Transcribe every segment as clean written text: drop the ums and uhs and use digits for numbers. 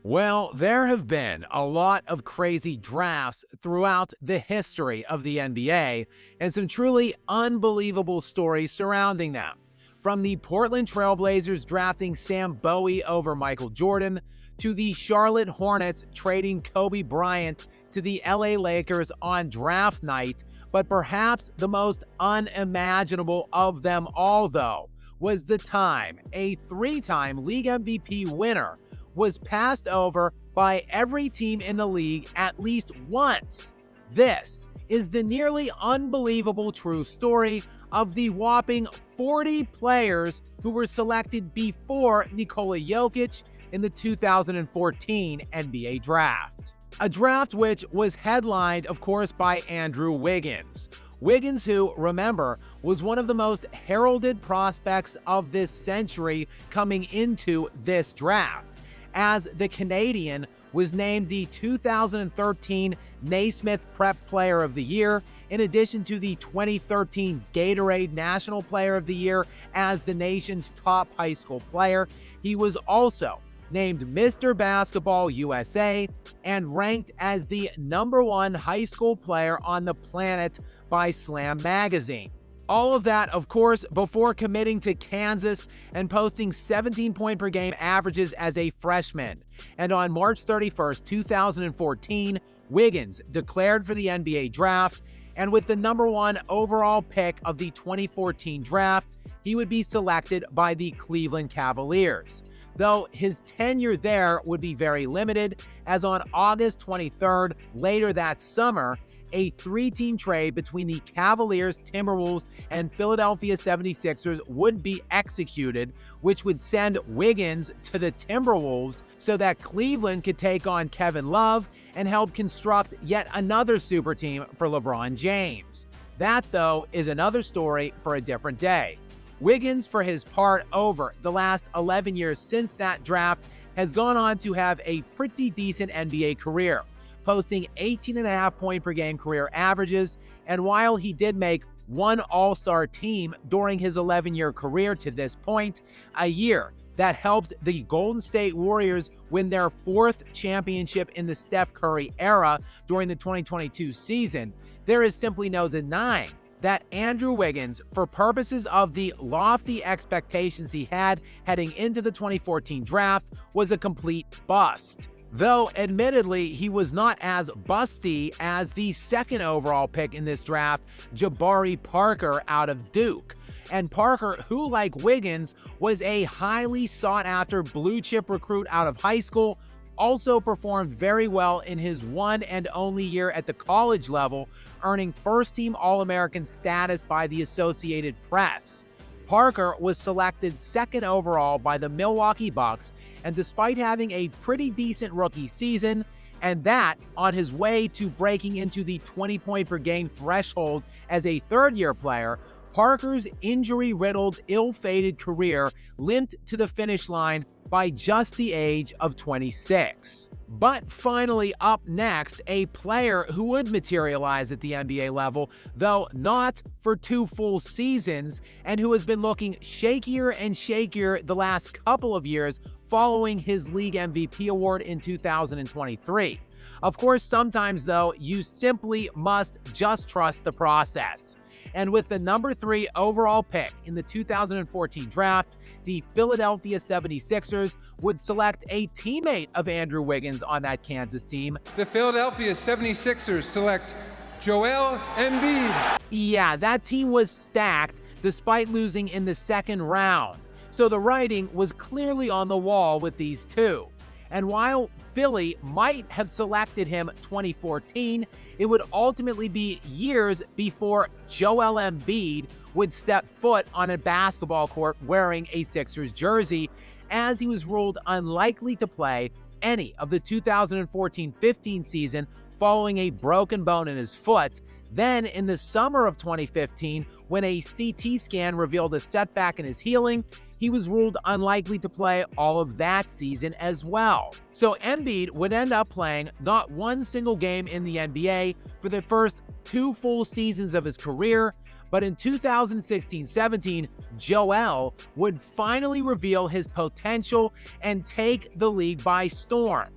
Well, there have been a lot of crazy drafts throughout the history of the NBA, and some truly unbelievable stories surrounding them. From the Portland Trail Blazers drafting Sam Bowie over Michael Jordan, to the Charlotte Hornets trading Kobe Bryant to the LA Lakers on draft night, but perhaps the most unimaginable of them all, though, was the time a three-time league MVP winner was passed over by every team in the league at least once. This is the nearly unbelievable true story of the whopping 40 players who were selected before Nikola Jokic in the 2014 NBA Draft. A draft which was headlined, of course, by Andrew Wiggins. Wiggins, who, remember, was one of the most heralded prospects of this century coming into this draft, as the Canadian was named the 2013 Naismith Prep Player of the Year, in addition to the 2013 Gatorade National Player of the Year as the nation's top high school player. He was also named Mr. Basketball USA and ranked as the #1 high school player on the planet by Slam Magazine. All of that, of course, before committing to Kansas and posting 17-point-per-game averages as a freshman. And on March 31st, 2014, Wiggins declared for the NBA draft, and with the #1 overall pick of the 2014 draft, he would be selected by the Cleveland Cavaliers. Though his tenure there would be very limited, as on August 23rd, later that summer, a three-team trade between the Cavaliers, Timberwolves, and Philadelphia 76ers would be executed, which would send Wiggins to the Timberwolves so that Cleveland could take on Kevin Love and help construct yet another super team for LeBron James. That, though, is another story for a different day. Wiggins, for his part, over the last 11 years since that draft, has gone on to have a pretty decent NBA career, posting 18.5-point-per-game career averages, and while he did make one All-Star team during his 11-year career to this point, a year that helped the Golden State Warriors win their 4th championship in the Steph Curry era during the 2022 season, there is simply no denying that Andrew Wiggins, for purposes of the lofty expectations he had heading into the 2014 draft, was a complete bust. Though, admittedly, he was not as busty as the 2nd overall pick in this draft, Jabari Parker out of Duke. And Parker, who, like Wiggins, was a highly sought-after blue-chip recruit out of high school, also performed very well in his one and only year at the college level, earning first-team All-American status by the Associated Press. Parker was selected 2nd overall by the Milwaukee Bucks, and despite having a pretty decent rookie season, and that on his way to breaking into the 20-point-per-game threshold as a third-year player, Parker's injury-riddled, ill-fated career limped to the finish line by just the age of 26. But finally up next, a player who would materialize at the NBA level, though not for 2 full seasons, and who has been looking shakier and shakier the last couple of years following his league MVP award in 2023. Of course, sometimes, though, you simply must just trust the process. And with the #3 overall pick in the 2014 draft, the Philadelphia 76ers would select a teammate of Andrew Wiggins on that Kansas team. The Philadelphia 76ers select Joel Embiid. Yeah, that team was stacked despite losing in the 2nd round. So the writing was clearly on the wall with these two. And while Philly might have selected him 2014, it would ultimately be years before Joel Embiid would step foot on a basketball court wearing a Sixers jersey, as he was ruled unlikely to play any of the 2014-15 season following a broken bone in his foot. Then, in the summer of 2015, when a CT scan revealed a setback in his healing, he was ruled unlikely to play all of that season as well. So Embiid would end up playing not one single game in the NBA for the first 2 full seasons of his career, But in 2016-17, Joel would finally reveal his potential and take the league by storm.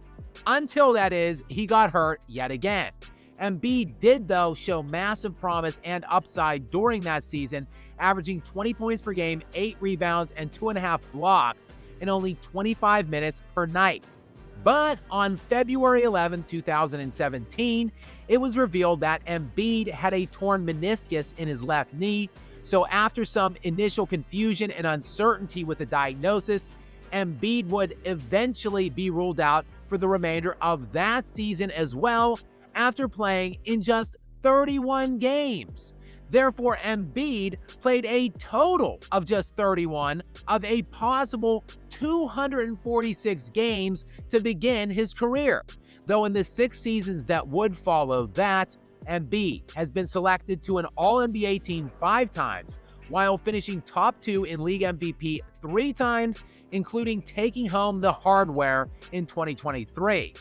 Until, that is, he got hurt yet again. Embiid did, though, show massive promise and upside during that season, averaging 20 points per game, 8 rebounds, and 2.5 blocks in only 25 minutes per night. But on February 11, 2017, it was revealed that Embiid had a torn meniscus in his left knee. So after some initial confusion and uncertainty with the diagnosis, Embiid would eventually be ruled out for the remainder of that season as well, after playing in just 31 games. Therefore, Embiid played a total of just 31 of a possible 246 games to begin his career. Though in the 6 seasons that would follow that, Embiid has been selected to an All-NBA team 5 times, while finishing top 2 in league MVP 3 times, including taking home the hardware in 2023.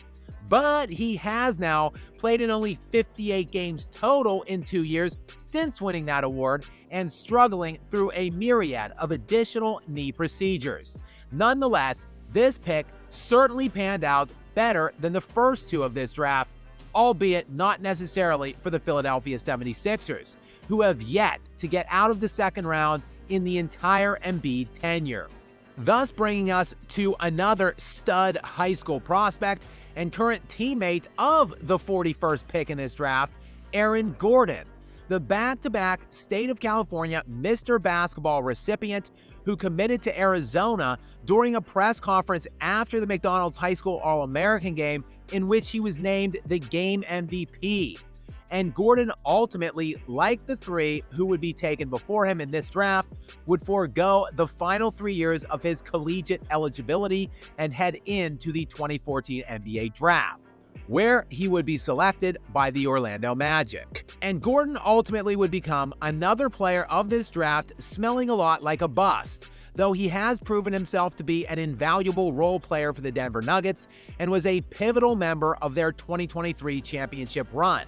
But he has now played in only 58 games total in 2 years since winning that award and struggling through a myriad of additional knee procedures. Nonetheless, this pick certainly panned out better than the first 2 of this draft, albeit not necessarily for the Philadelphia 76ers, who have yet to get out of the second round in the entire Embiid tenure. Thus bringing us to another stud high school prospect and current teammate of the 41st pick in this draft, Aaron Gordon, the back-to-back State of California Mr. Basketball recipient who committed to Arizona during a press conference after the McDonald's High School All-American game, in which he was named the game MVP. And Gordon ultimately, like the 3 who would be taken before him in this draft, would forego the final 3 years of his collegiate eligibility and head into the 2014 NBA draft, where he would be selected by the Orlando Magic. And Gordon ultimately would become another player of this draft smelling a lot like a bust, though he has proven himself to be an invaluable role player for the Denver Nuggets and was a pivotal member of their 2023 championship run.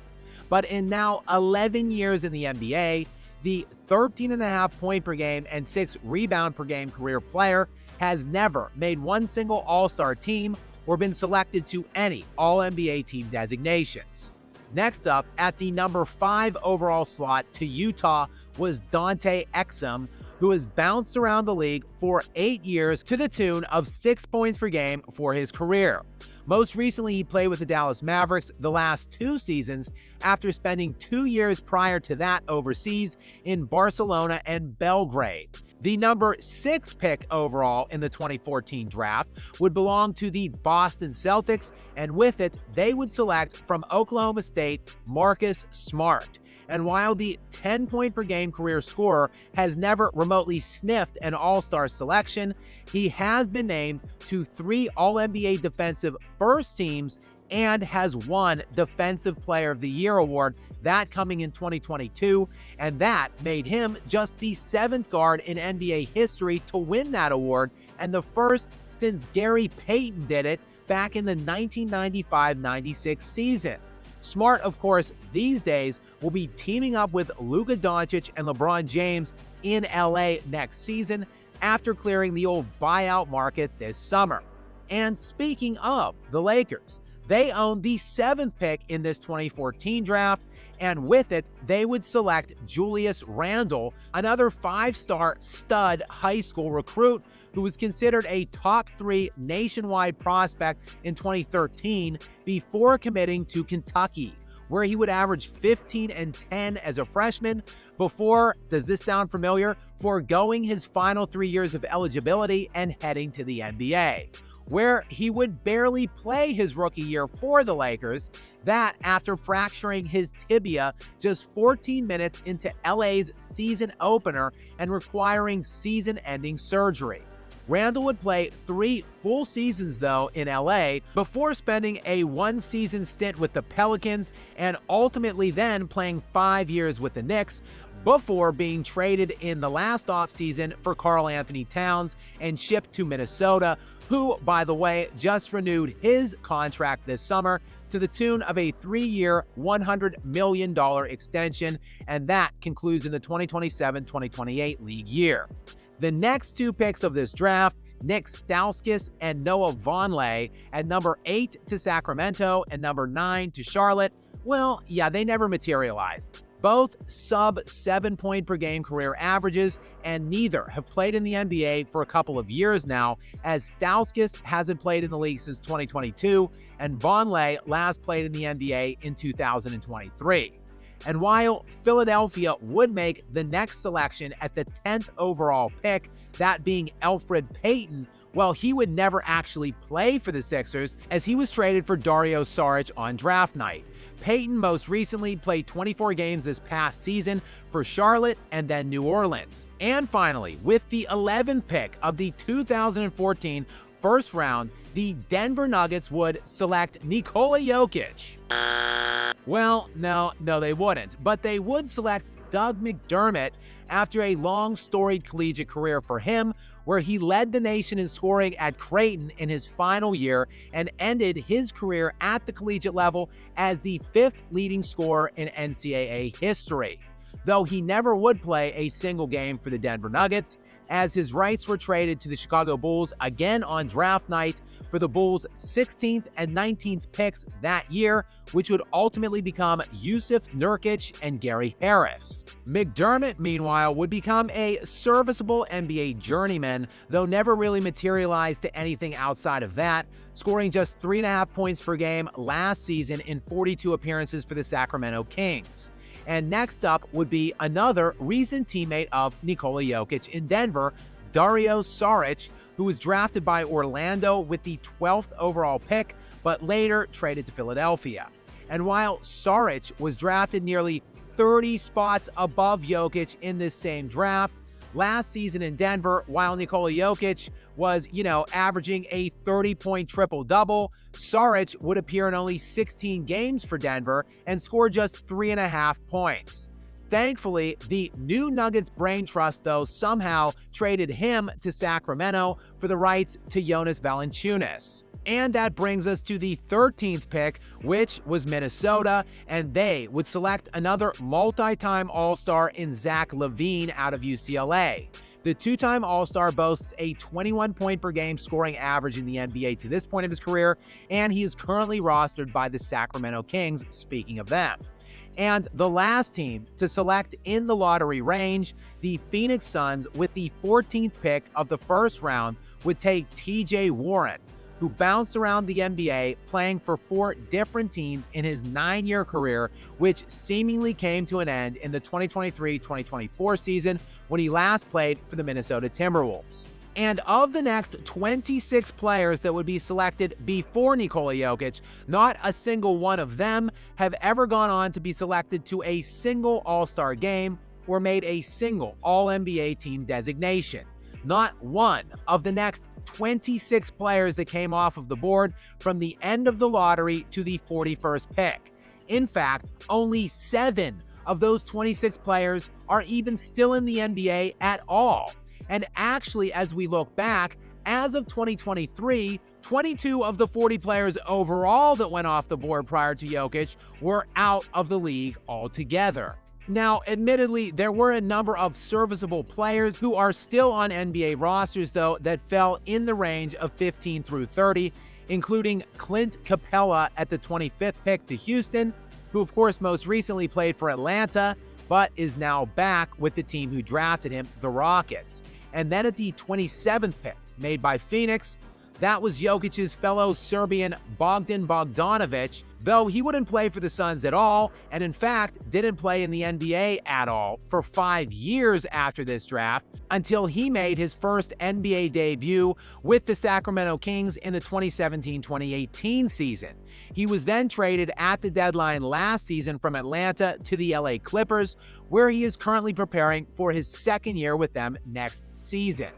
But in now 11 years in the NBA, the 13.5 point per game and 6 rebound per game career player has never made one single All-Star team or been selected to any All-NBA team designations. Next up, at the number 5 overall slot to Utah was Dante Exum, who has bounced around the league for 8 years to the tune of 6 points per game for his career. Most recently, he played with the Dallas Mavericks the last 2 seasons after spending 2 years prior to that overseas in Barcelona and Belgrade. The number 6 pick overall in the 2014 draft would belong to the Boston Celtics, and with it, they would select from Oklahoma State Marcus Smart. And while the 10-point per game career scorer has never remotely sniffed an All-Star selection, he has been named to 3 All-NBA defensive first teams and has won Defensive Player of the Year award, that coming in 2022, and that made him just the 7th guard in NBA history to win that award, and the first since Gary Payton did it back in the 1995-96 season. Smart, of course, these days will be teaming up with Luka Doncic and LeBron James in LA next season after clearing the old buyout market this summer. And speaking of the Lakers, they own the 7th pick in this 2014 draft, and with it, they would select Julius Randle, another 5-star stud high school recruit who was considered a top 3 nationwide prospect in 2013 before committing to Kentucky, where he would average 15 and 10 as a freshman before, does this sound familiar, foregoing his final 3 years of eligibility and heading to the NBA, where he would barely play his rookie year for the Lakers, that after fracturing his tibia just 14 minutes into LA's season opener and requiring season-ending surgery. Randle would play 3 full seasons, though, in LA before spending a 1-season stint with the Pelicans and ultimately then playing 5 years with the Knicks before being traded in the last offseason for Karl Anthony Towns and shipped to Minnesota, who, by the way, just renewed his contract this summer to the tune of a 3-year, $100 million extension, and that concludes in the 2027-2028 league year. The next two picks of this draft, Nick Stauskas and Noah Vonleh, at number 8 to Sacramento and number 9 to Charlotte, well, yeah, they never materialized. Both sub-7-point per game career averages, and neither have played in the NBA for a couple of years now, as Stauskas hasn't played in the league since 2022, and Vonleh last played in the NBA in 2023. And while Philadelphia would make the next selection at the 10th overall pick, that being Elfrid Payton, well, he would never actually play for the Sixers, as he was traded for Dario Saric on draft night. Payton most recently played 24 games this past season for Charlotte and then New Orleans. And finally, with the 11th pick of the 2014 first round, the Denver Nuggets would select Nikola Jokic. Well, no, they wouldn't, but they would select Doug McDermott after a long, storied collegiate career for him, where he led the nation in scoring at Creighton in his final year and ended his career at the collegiate level as the 5th leading scorer in NCAA history. Though he never would play a single game for the Denver Nuggets, as his rights were traded to the Chicago Bulls again on draft night for the Bulls' 16th and 19th picks that year, which would ultimately become Yusuf Nurkic and Gary Harris. McDermott, meanwhile, would become a serviceable NBA journeyman, though never really materialized to anything outside of that, scoring just 3.5 points per game last season in 42 appearances for the Sacramento Kings. And next up would be another recent teammate of Nikola Jokic in Denver, Dario Saric, who was drafted by Orlando with the 12th overall pick, but later traded to Philadelphia. And while Saric was drafted nearly 30 spots above Jokic in this same draft, last season in Denver, while Nikola Jokic was, averaging a 30-point triple-double, Saric would appear in only 16 games for Denver and score just 3.5 points. Thankfully, the new Nuggets brain trust, though, somehow traded him to Sacramento for the rights to Jonas Valanciunas. And that brings us to the 13th pick, which was Minnesota, and they would select another multi-time All-Star in Zach LaVine out of UCLA. The two-time All-Star boasts a 21-point-per-game scoring average in the NBA to this point of his career, and he is currently rostered by the Sacramento Kings, speaking of them. And the last team to select in the lottery range, the Phoenix Suns, with the 14th pick of the first round, would take TJ Warren, who bounced around the NBA playing for 4 different teams in his 9-year career, which seemingly came to an end in the 2023-2024 season when he last played for the Minnesota Timberwolves. And of the next 26 players that would be selected before Nikola Jokic, not a single one of them have ever gone on to be selected to a single All-Star game or made a single All-NBA team designation. Not one of the next 26 players that came off of the board from the end of the lottery to the 41st pick. In fact, only 7 of those 26 players are even still in the NBA at all. And actually, as we look back, as of 2023, 22 of the 40 players overall that went off the board prior to Jokic were out of the league altogether. Now, admittedly, there were a number of serviceable players who are still on NBA rosters, though, that fell in the range of 15 through 30, including Clint Capella at the 25th pick to Houston, who of course most recently played for Atlanta, but is now back with the team who drafted him, the Rockets. And then at the 27th pick, made by Phoenix, that was Jokic's fellow Serbian Bogdan Bogdanovic, though he wouldn't play for the Suns at all, and in fact didn't play in the NBA at all for 5 years after this draft, until he made his first NBA debut with the Sacramento Kings in the 2017-2018 season. He was then traded at the deadline last season from Atlanta to the LA Clippers, where he is currently preparing for his second year with them next season.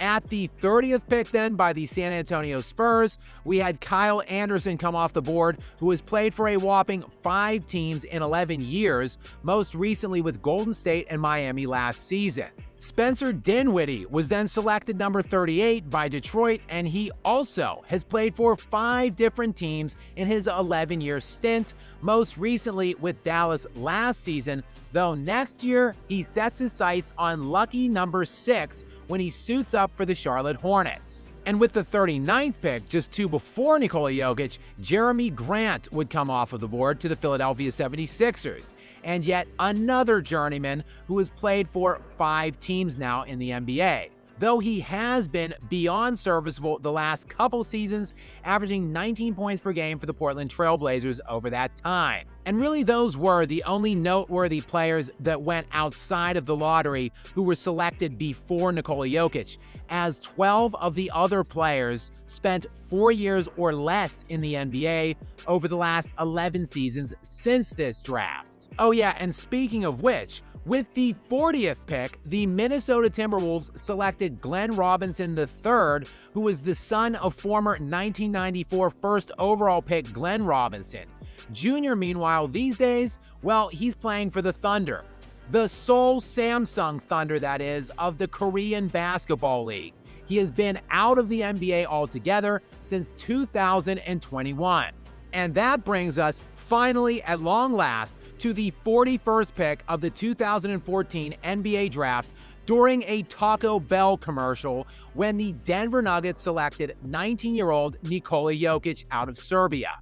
At the 30th pick then by the San Antonio Spurs, we had Kyle Anderson come off the board, who has played for a whopping 5 teams in 11 years, most recently with Golden State and Miami last season. Spencer Dinwiddie was then selected number 38 by Detroit, and he also has played for 5 different teams in his 11-year stint, most recently with Dallas last season, though next year he sets his sights on lucky number 6 when he suits up for the Charlotte Hornets. And with the 39th pick, just 2 before Nikola Jokic, Jeremy Grant would come off of the board to the Philadelphia 76ers, and yet another journeyman who has played for 5 teams now in the NBA. Though he has been beyond serviceable the last couple seasons, averaging 19 points per game for the Portland Trail Blazers over that time. And really those were the only noteworthy players that went outside of the lottery who were selected before Nikola Jokic, as 12 of the other players spent 4 years or less in the NBA over the last 11 seasons since this draft. Oh yeah, and speaking of which, with the 40th pick, the Minnesota Timberwolves selected Glenn Robinson III, who was the son of former 1994 first overall pick Glenn Robinson. Jr., meanwhile, these days, well, he's playing for the Thunder. The Seoul Samsung Thunder, that is, of the Korean Basketball League. He has been out of the NBA altogether since 2021. And that brings us, finally, at long last, to the 41st pick of the 2014 NBA Draft during a Taco Bell commercial when the Denver Nuggets selected 19-year-old Nikola Jokic out of Serbia.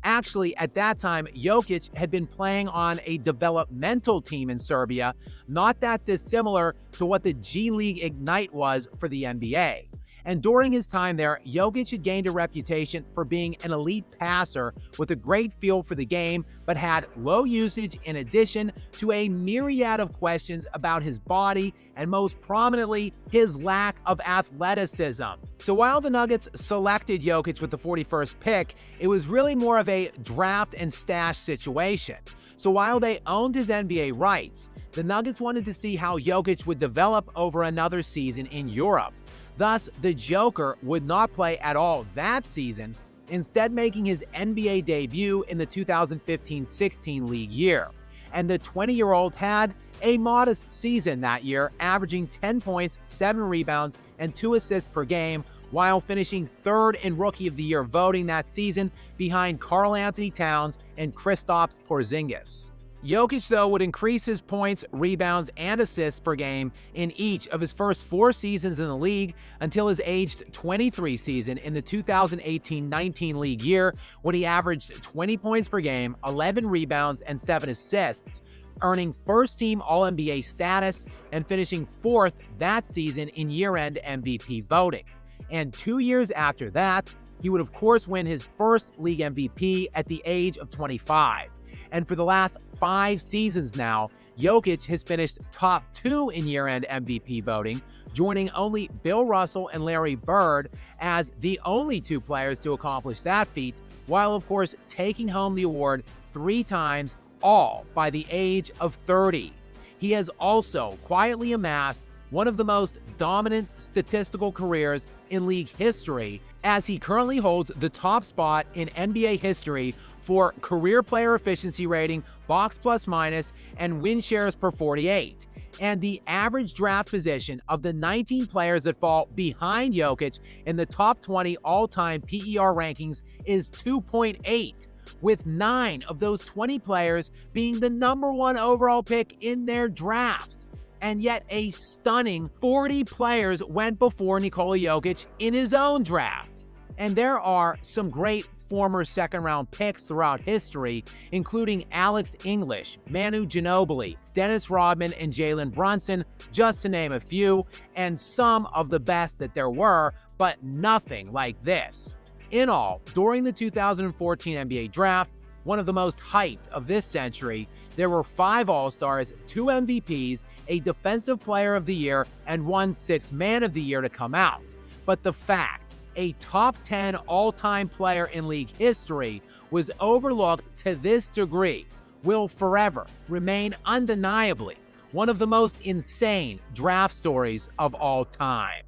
Actually, at that time, Jokic had been playing on a developmental team in Serbia, not that dissimilar to what the G League Ignite was for the NBA. And during his time there, Jokic had gained a reputation for being an elite passer with a great feel for the game, but had low usage in addition to a myriad of questions about his body and most prominently, his lack of athleticism. So while the Nuggets selected Jokic with the 41st pick, it was really more of a draft and stash situation. So while they owned his NBA rights, the Nuggets wanted to see how Jokic would develop over another season in Europe. Thus, the Joker would not play at all that season, instead making his NBA debut in the 2015-16 league year. And the 20-year-old had a modest season that year, averaging 10 points, 7 rebounds, and 2 assists per game, while finishing 3rd in Rookie of the Year voting that season behind Karl-Anthony Towns and Kristaps Porzingis. Jokic, though, would increase his points, rebounds, and assists per game in each of his first 4 seasons in the league until his aged 23 season in the 2018-19 league year, when he averaged 20 points per game, 11 rebounds, and 7 assists, earning first-team All-NBA status and finishing 4th that season in year-end MVP voting. And 2 years after that, he would of course win his first league MVP at the age of 25. And for the last 5 seasons now, Jokic has finished top 2 in year-end MVP voting, joining only Bill Russell and Larry Bird as the only 2 players to accomplish that feat, while of course taking home the award 3 times, all by the age of 30. He has also quietly amassed one of the most dominant statistical careers in league history, as he currently holds the top spot in NBA history for career player efficiency rating, box plus minus, and win shares per 48. And the average draft position of the 19 players that fall behind Jokic in the top 20 all-time PER rankings is 2.8, with 9 of those 20 players being the number 1 overall pick in their drafts. And yet a stunning 40 players went before Nikola Jokic in his own draft. And there are some great former second-round picks throughout history, including Alex English, Manu Ginobili, Dennis Rodman, and Jalen Brunson, just to name a few, and some of the best that there were, but nothing like this. In all, during the 2014 NBA Draft, one of the most hyped of this century, there were 5 All-Stars, 2 MVPs, a Defensive Player of the Year, and 1 Sixth Man of the Year to come out. But the fact a top 10 all-time player in league history was overlooked to this degree will forever remain undeniably one of the most insane draft stories of all time.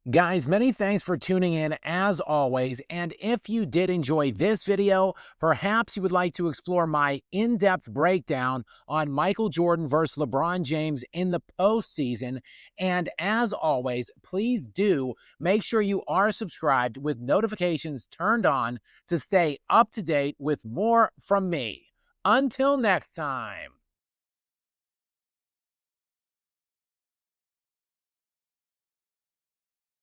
Guys, many thanks for tuning in as always, and if you did enjoy this video, perhaps you would like to explore my in-depth breakdown on Michael Jordan versus LeBron James in the postseason, and as always, please do make sure you are subscribed with notifications turned on to stay up to date with more from me. Until next time.